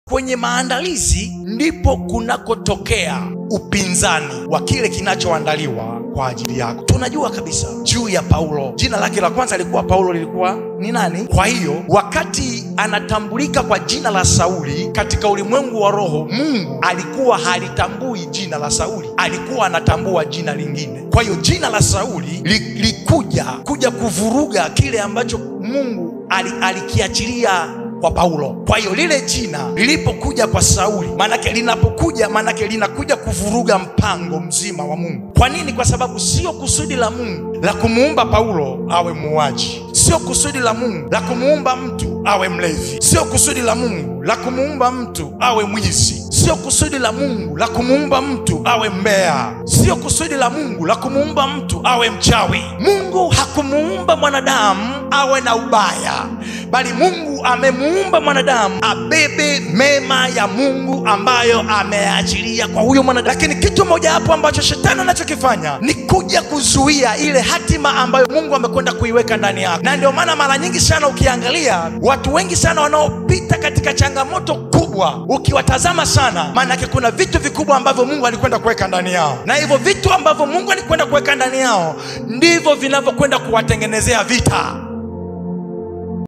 Kwenye maandalizi ndipo kunakotokea upinzani wa kile kinachoandaliwa kwa ajili yako. Tunajua kabisa juu ya Paulo, jina lake la kwanza lilikuwa Paulo, lilikuwa ni nani? Kwa hiyo wakati anatambulika kwa jina la Sauli katika ulimwengu wa roho, Mungu alikuwa halitambui jina la Sauli, alikuwa anatambua jina lingine. Kwa hiyo jina la Sauli likuja kuvuruga kile ambacho Mungu alikiachilia kwa Paulo. Kwa hiyo lile jina lilipokuja kwa Sauli, manake linakuja kuvuruga mpango mzima wa Mungu. Kwa nini? Kwa sababu sio kusudi la Mungu la kumuumba Paulo awe muuaji, sio kusudi la Mungu la kumuumba mtu awe mlevi, sio kusudi la Mungu la kumuumba mtu awe mwizi, sio kusudi la Mungu la kumuumba mtu awe mbea, sio kusudi la Mungu la kumuumba mtu awe mchawi. Mungu hakumuumba mwanadamu awe na ubaya, bali Mungu amemuumba mwanadamu abebe mema ya Mungu ambayo ameachilia kwa huyo mwanadamu. Lakini kitu moja hapo ambacho shetani anachokifanya ni kuja kuzuia ile hatima ambayo Mungu amekwenda kuiweka ndani yako. Na ndio maana mara nyingi sana ukiangalia watu wengi sana wanaopita katika changamoto kubwa, ukiwatazama sana, maana yake kuna vitu vikubwa ambavyo Mungu alikwenda kuweka ndani yao, na hivyo vitu ambavyo Mungu alikwenda kuweka ndani yao ndivyo vinavyokwenda kuwatengenezea vita.